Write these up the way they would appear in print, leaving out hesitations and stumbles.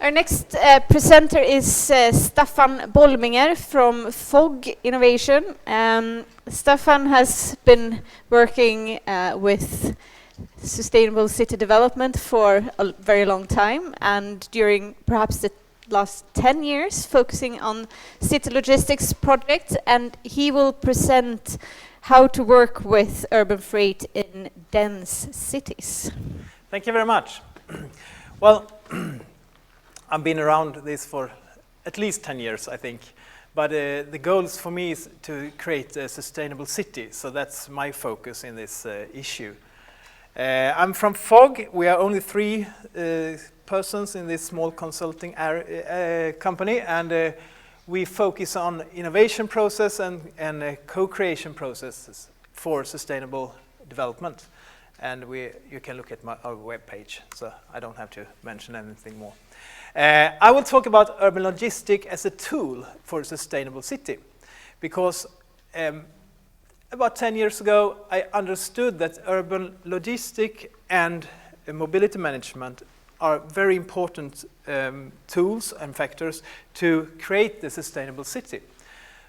Our next presenter is StaffanBolminger from FOG Innovation. Staffan has been working with sustainable city development for a very long time, and during perhaps the last 10 years focusing on city logistics projects, and he will present how to work with urban freight in dense cities. Thank you very much. Well, I've been around this for at least 10 years, I think. But the goals for me is to create a sustainable city. So that's my focus in this issue. I'm from FOG. We are only 3 persons in this small consulting company. And we focus on innovation process and co-creation processes for sustainable development. And you can look at our webpage, so I don't have to mention anything more. I will talk about urban logistics as a tool for a sustainable city, because about 10 years ago I understood that urban logistics and mobility management are very important tools and factors to create the sustainable city.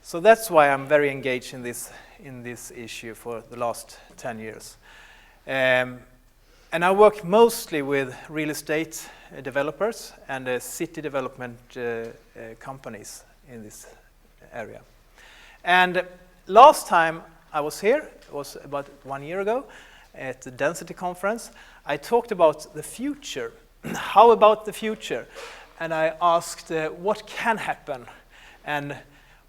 So that's why I'm very engaged in this issue for the last 10 years. And I work mostly with real estate developers and city development companies in this area. And last time I was here, it was about 1 year ago, at the DenCity conference, I talked about the future. How about the future? And I asked what can happen and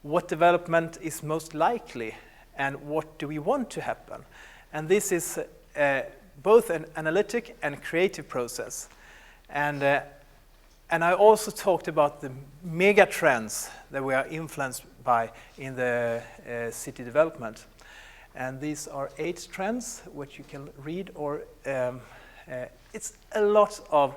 what development is most likely and what do we want to happen. And this is both an analytic and creative process. And I also talked about the mega trends that we are influenced by in the city development. And these are 8 trends, which you can read, or it's a lot of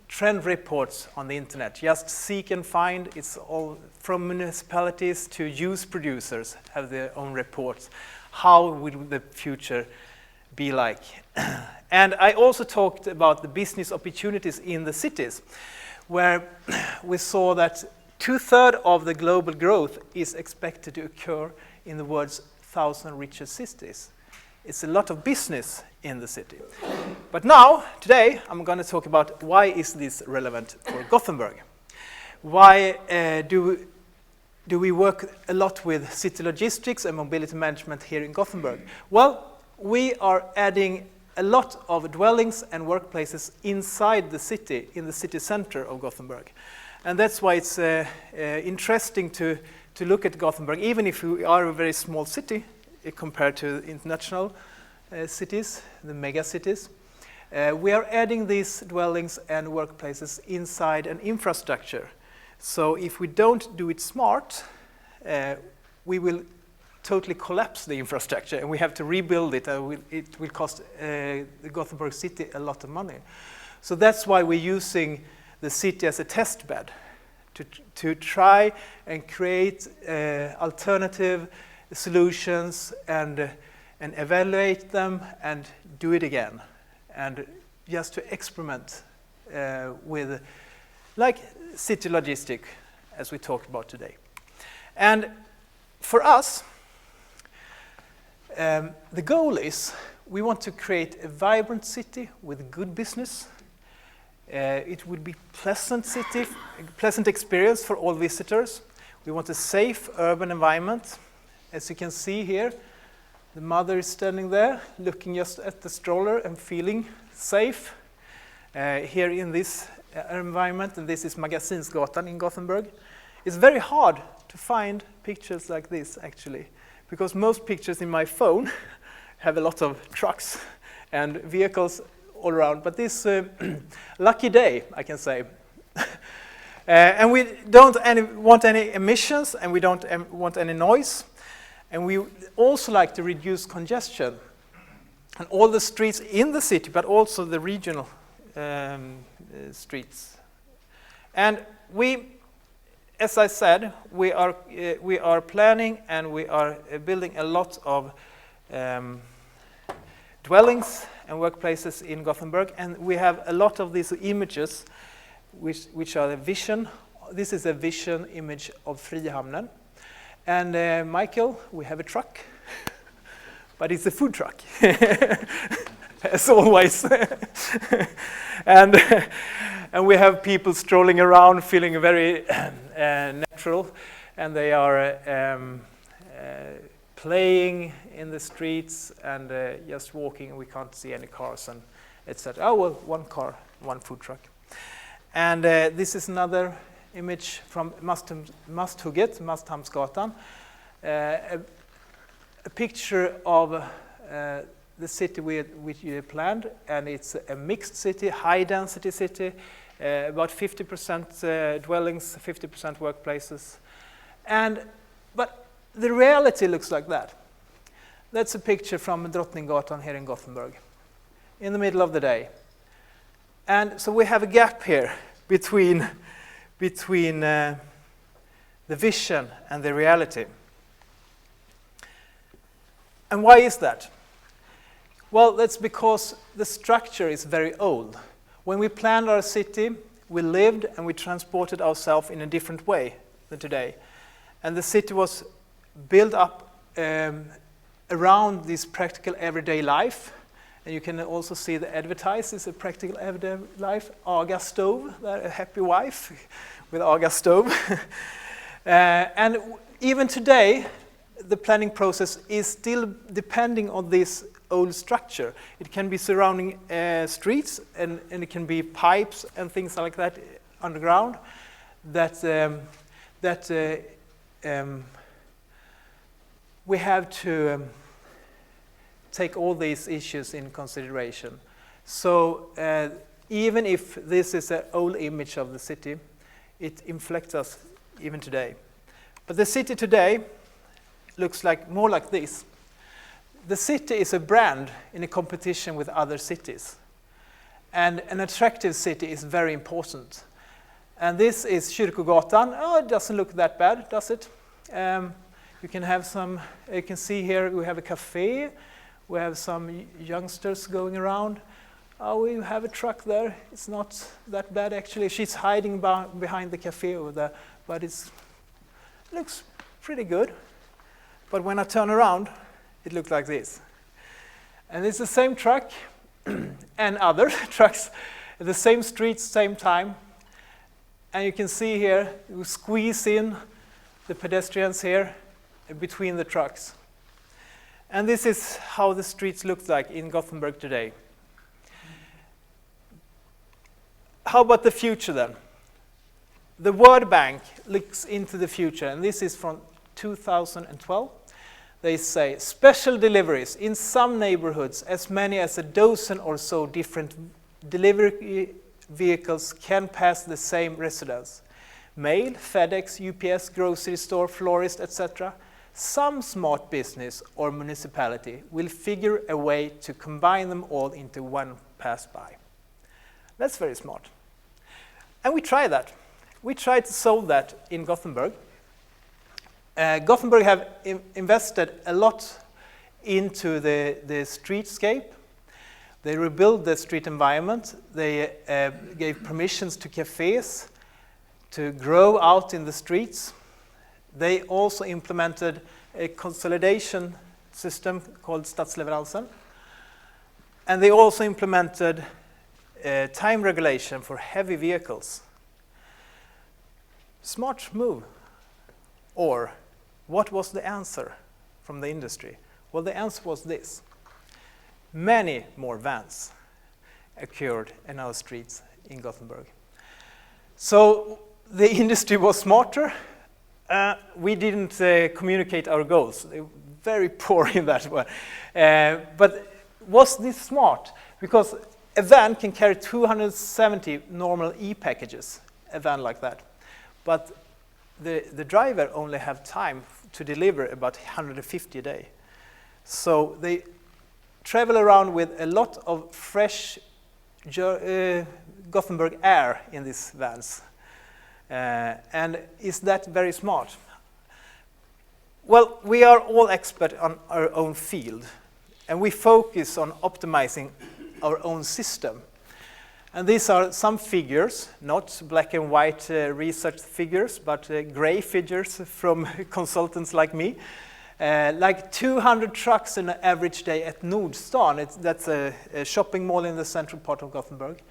trend reports on the internet. Just seek and find. It's all from municipalities to use producers have their own reports. How will the future be like? And I also talked about the business opportunities in the cities, where we saw that 2/3 of the global growth is expected to occur in the world's 1,000 richest cities. It's a lot of business in the city. But now, today, I'm going to talk about why is this relevant for Gothenburg? Why do we work a lot with city logistics and mobility management here in Gothenburg? Well, we are adding a lot of dwellings and workplaces inside the city, in the city center of Gothenburg. And that's why it's interesting to look at Gothenburg, even if we are a very small city compared to international cities, the mega cities. We are adding these dwellings and workplaces inside an infrastructure. So if we don't do it smart, we will totally collapse the infrastructure and we have to rebuild it. It will cost the Gothenburg city a lot of money. So that's why we're using the city as a test bed to try and create alternative solutions and evaluate them and do it again. And just to experiment with like city logistics, as we talked about today. And for us, the goal is we want to create a vibrant city with good business. It would be pleasant city, a pleasant experience for all visitors. We want a safe urban environment. As you can see here, the mother is standing there looking just at the stroller and feeling safe here in this environment, and this is Magasinsgatan in Gothenburg. It's very hard to find pictures like this, actually, because most pictures in my phone have a lot of trucks and vehicles all around. But this lucky day, I can say. And we don't want any emissions, and we don't want any noise. And we also like to reduce congestion. And all the streets in the city, but also the regional streets. And we, as I said, we are planning and we are building a lot of dwellings and workplaces in Gothenburg, and we have a lot of these images which are the vision. This is a vision image of Frihamnen. And Michael, we have a truck, but it's a food truck, as always. and we have people strolling around feeling very natural, and they are playing in the streets and just walking. We can't see any cars and etc. Oh, well, one car, one food truck. And this is another image from Masthugget, Masthamnsgatan, a picture of the city which you planned, and it's a mixed city, high-density city, about 50% dwellings, 50% workplaces. But the reality looks like that. That's a picture from Drottninggatan here in Gothenburg, in the middle of the day. And so we have a gap here between the vision and the reality. And why is that? Well, that's because the structure is very old. When we planned our city, we lived and we transported ourselves in a different way than today. And the city was built up around this practical everyday life. And you can also see the advertises, a practical everyday life, Aga stove, a happy wife with Aga stove. And even today, the planning process is still depending on this old structure. It can be surrounding streets, and it can be pipes and things like that underground that we have to take all these issues in consideration. So even if this is an old image of the city, it inflects us even today. But the city today looks more like this. The city is a brand in a competition with other cities. And an attractive city is very important. And this is Kyrkogatan. Oh, it doesn't look that bad, does it? You can see here we have a cafe. We have some youngsters going around. Oh, we have a truck there. It's not that bad, actually. She's hiding behind the cafe over there, but it looks pretty good. But when I turn around, it looks like this. And it's the same truck and other trucks, the same streets, same time. And you can see here, we squeeze in the pedestrians here between the trucks. And this is how the streets look like in Gothenburg today. How about the future then? The World Bank looks into the future, and this is from 2012. They say, special deliveries in some neighborhoods, as many as a dozen or so different delivery vehicles can pass the same residence. Mail, FedEx, UPS, grocery store, florist, etc. Some smart business or municipality will figure a way to combine them all into one pass-by. That's very smart. And we try that. We try to solve that in Gothenburg. Gothenburg have invested a lot into the streetscape. They rebuilt the street environment. They gave permissions to cafes to grow out in the streets. They also implemented a consolidation system called Stadsleveransen. And they also implemented time regulation for heavy vehicles. Smart move. Or, what was the answer from the industry? Well, the answer was this. Many more vans occurred in our streets in Gothenburg. So the industry was smarter. We didn't communicate our goals. They were very poor in that one. But was this smart? Because a van can carry 270 normal e-packages, a van like that. But the driver only have time to deliver about 150 a day. So they travel around with a lot of fresh Gothenburg air in these vans. And is that very smart? Well, we are all experts on our own field, and we focus on optimizing our own system. And these are some figures, not black and white research figures, but gray figures from consultants like me. Like 200 trucks in an average day at Nordstan. That's a shopping mall in the central part of Gothenburg.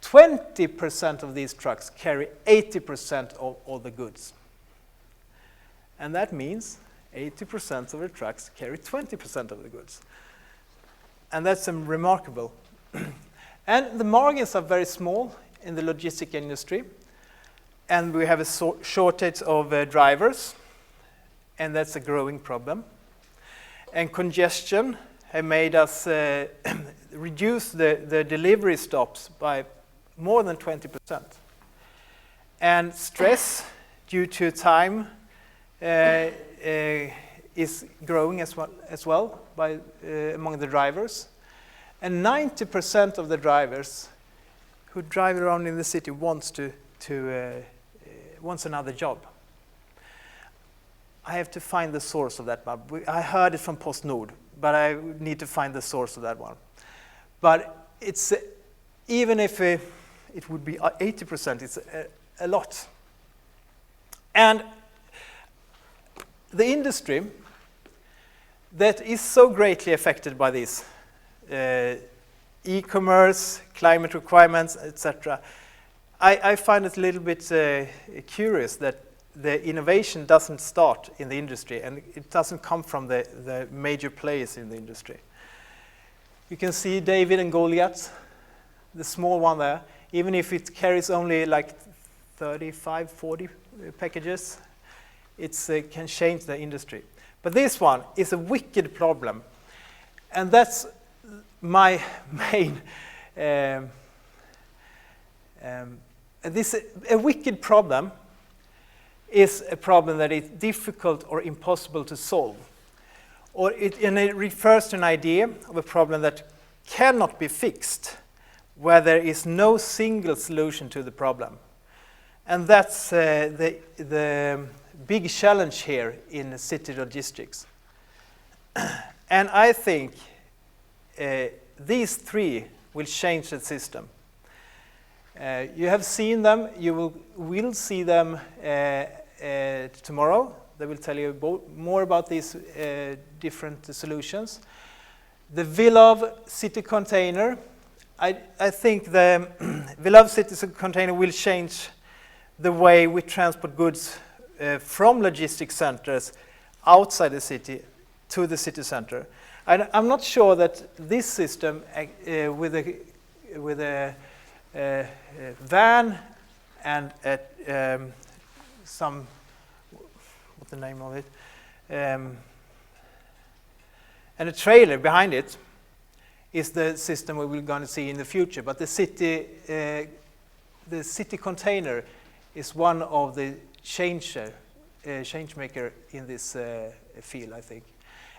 20% of these trucks carry 80% of all the goods. And that means 80% of the trucks carry 20% of the goods. And that's remarkable. And the margins are very small in the logistic industry. And we have a shortage of drivers. And that's a growing problem. And congestion have made us reduce the delivery stops by more than 20%. And stress due to time is growing as well by, among the drivers. And 90% of the drivers who drive around in the city wants another job. I have to find the source of that one. I heard it from PostNord, but I need to find the source of that one. But it's even if it would be 80%, it's a lot. And the industry that is so greatly affected by this, e-commerce, climate requirements, etc. I find it a little bit curious that the innovation doesn't start in the industry and it doesn't come from the major players in the industry. You can see David and Goliath, the small one there, even if it carries only like 35, 40 packages, it can change the industry. But this one is a wicked problem. And that's my main, a wicked problem is a problem that is difficult or impossible to solve. And it refers to an idea of a problem that cannot be fixed, where there is no single solution to the problem. And that's the big challenge here in city logistics. And I think these three will change the system. You have seen them, you will see them tomorrow. They will tell you more about these different solutions. The Willow City Container, I think the Willow City Container will change the way we transport goods from logistics centers outside the city to the city center. I'm not sure that this system with a van and some, what's the name of it, and a trailer behind it is the system we're going to see in the future. But the city container is one of the change maker in this field, I think.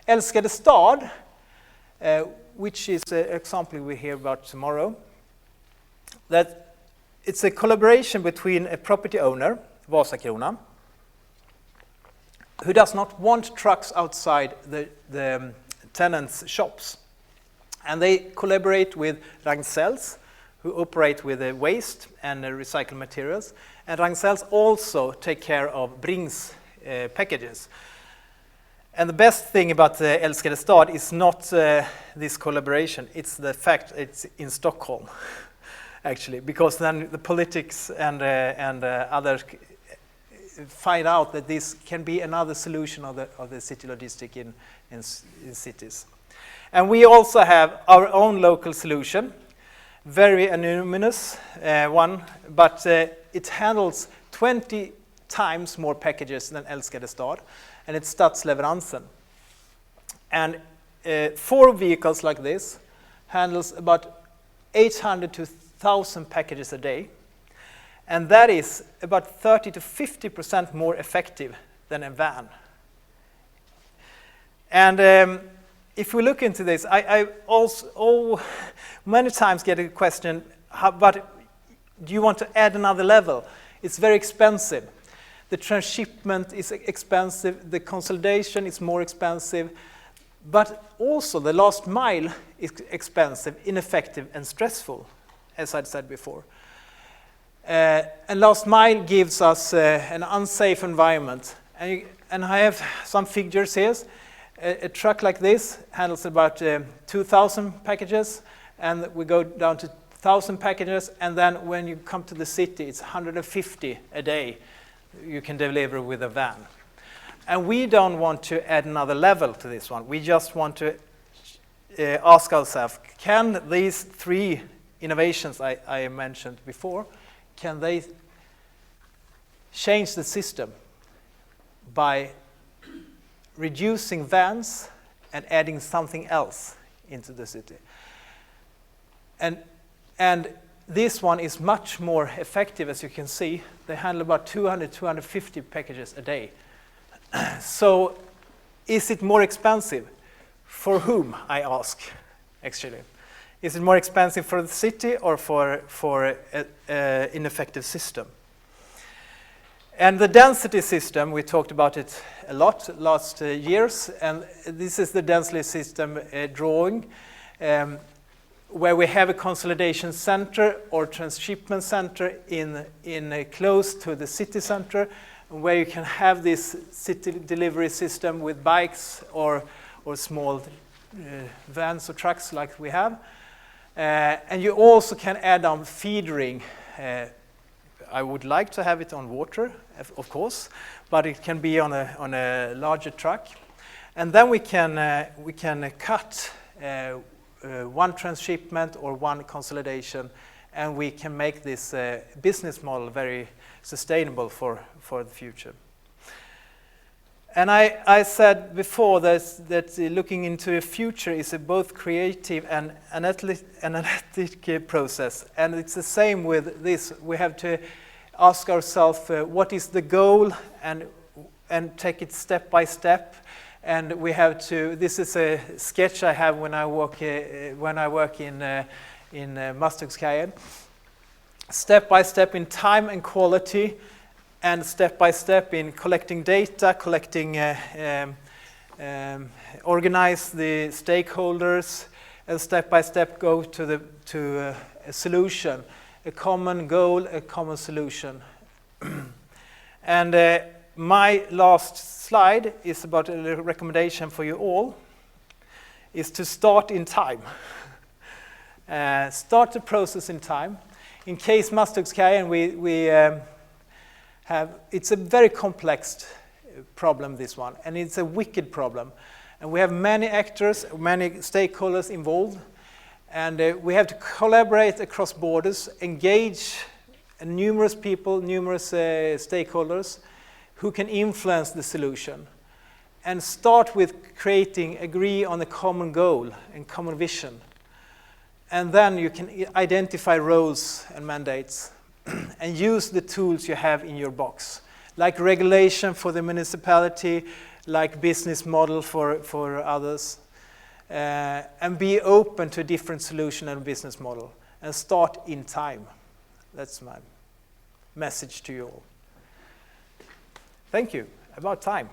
Älskade Stad, which is an example we hear about tomorrow, that it's a collaboration between a property owner, Vasakronan, who does not want trucks outside the tenants' shops. And they collaborate with Ragn-Sells, who operate with waste and recycled materials. And Ragn-Sells also take care of Bring's packages. And the best thing about Älskade Stad is not this collaboration, it's the fact it's in Stockholm, actually, because then the politics and others find out that this can be another solution of the city logistic in cities. And we also have our own local solution, very anonymous one, but it handles 20 times more packages than Älskade Stad, and it's Stadsleveransen. And 4 vehicles like this handles about 800 to 1,000 packages a day, and that is about 30 to 50% more effective than a van. And if we look into this, I also many times get a question, but do you want to add another level? It's very expensive. The transshipment is expensive, the consolidation is more expensive, But also the last mile is expensive, ineffective, and stressful, as I said before. And last mile gives us an unsafe environment. And I have some figures here. A truck like this handles about 2,000 packages, and we go down to 1,000 packages, and then when you come to the city, it's 150 a day you can deliver with a van. And we don't want to add another level to this one. We just want to ask ourselves, can these three innovations I mentioned before, can they change the system by reducing vans and adding something else into the city? And this one is much more effective, as you can see. They handle about 200, 250 packages a day. So is it more expensive? For whom, I ask, actually. Is it more expensive for the city or for an ineffective system? And the DenCity system, we talked about it a lot last years, and this is the DenCity system drawing, where we have a consolidation center or transshipment center in close to the city center, where you can have this city delivery system with bikes or small vans or trucks like we have. And you also can add on feedering. I would like to have it on water, of course, but it can be on a larger truck. And then we can cut one transshipment or one consolidation, and we can make this business model very sustainable for the future. And I said before that looking into the future is a both creative and analytic process. And it's the same with this. We have to ask ourselves what is the goal and take it step by step. And we have to. This is a sketch I have when I work in Masthuggskajen. Step by step in time and quality, and step by step in collecting data, organize the stakeholders, and step by step go to a solution, a common goal, a common solution. And my last slide is about a recommendation for you all, is to start in time. Start the process in time. In case Masthuggskajen, we have, it's a very complex problem, this one, and it's a wicked problem. And we have many actors, many stakeholders involved, and we have to collaborate across borders, engage numerous people, numerous stakeholders who can influence the solution, and start with agree on a common goal and common vision. And then you can identify roles and mandates and use the tools you have in your box, like regulation for the municipality, like business model for others, and be open to a different solution and business model, and start in time. That's my message to you all. Thank you. About time.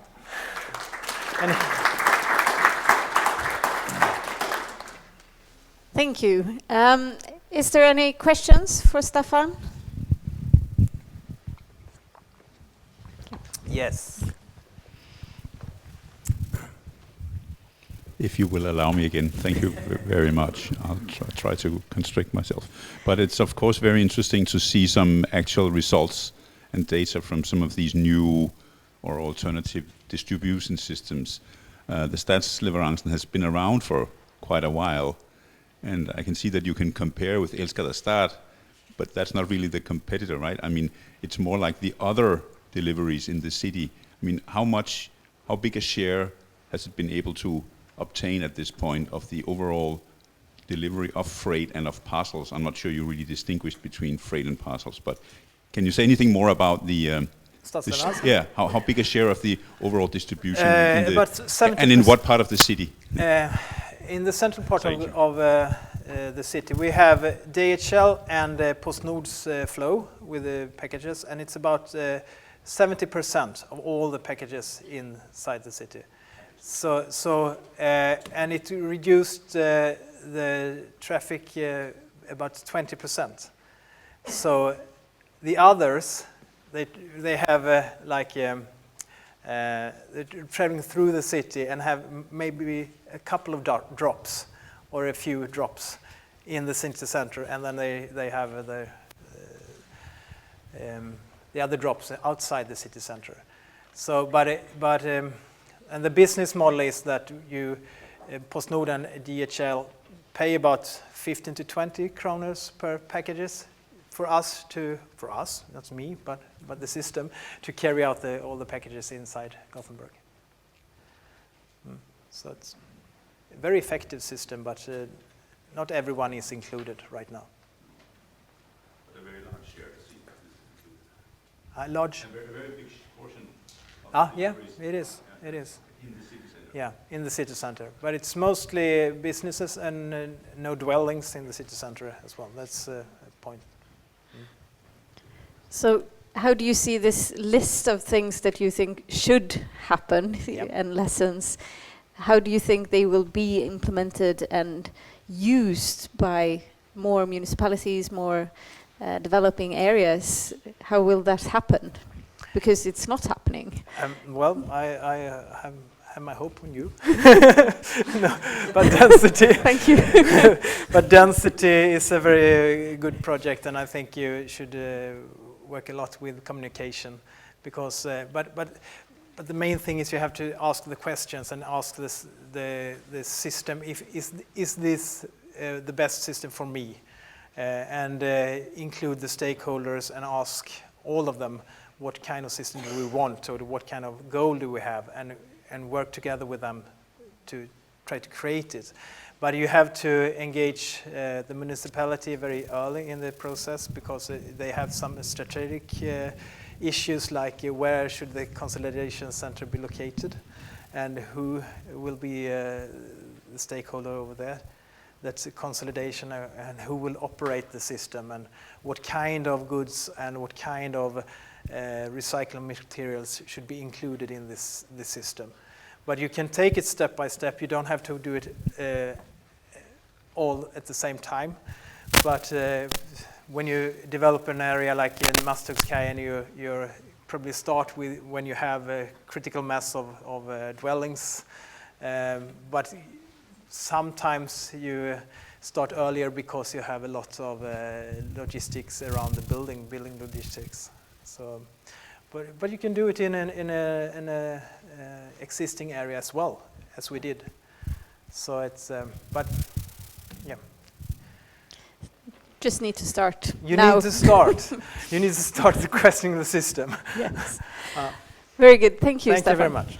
Thank you. Is there any questions for Staffan? Yes. If you will allow me again, thank you very much. I'll try to constrict myself. But it's of course very interesting to see some actual results and data from some of these new or alternative distribution systems. The Stadsleveransen has been around for quite a while, and I can see that you can compare with Elskede Stad, but that's not really the competitor, right? I mean, it's more like the other deliveries in the city. I mean, how big a share has it been able to obtain at this point of the overall delivery of freight and of parcels? I'm not sure you really distinguish between freight and parcels, but can you say anything more about how big a share of the overall distribution and in what part of the city? In the central part of the city, we have DHL and PostNord's flow with the packages, and it's about 70% of all the packages inside the city. And it reduced the traffic about 20%. So the others, they have they're traveling through the city and have maybe a couple of drops or a few drops in the city center, and then they have the other drops outside the city center. So, and the business model is that you, PostNord and DHL, pay about 15 to 20 kroners per packages for us, not me, but the system, to carry out all the packages inside Gothenburg. So it's a very effective system, but not everyone is included right now. But a very large share is included. Large? A very big portion. Yeah, it is. Yeah. It is. In the city center. Yeah, in the city center. But it's mostly businesses and no dwellings in the city center as well. That's a point. So how do you see this list of things that you think should happen and lessons? How do you think they will be implemented and used by more municipalities, more developing areas? How will that happen? Because it's not happening. Well, I have my hope on you. No, but DenCity. Thank you. But DenCity is a very good project, and I think you should work a lot with communication, because. But the main thing is you have to ask the questions and ask the system, is this the best system for me? And include the stakeholders and ask all of them, what kind of system do we want, or what kind of goal do we have, and work together with them to try to create it. But you have to engage the municipality very early in the process, because they have some strategic issues, like where should the consolidation center be located, and who will be the stakeholder over there. That's a consolidation, and who will operate the system, and what kind of goods and what kind of recycled materials should be included in this system. But you can take it step by step. You don't have to do it all at the same time. But when you develop an area like in Masthuggskajen, you probably start with when you have a critical mass of dwellings. But sometimes you start earlier because you have a lot of logistics around the building logistics. So, but you can do it in a existing area as well, as we did. So it's but yeah. Just need to start. You now. need to start. You need to start questioning the system. Yes. Very good. Thank you, Thank you Staffan. very much.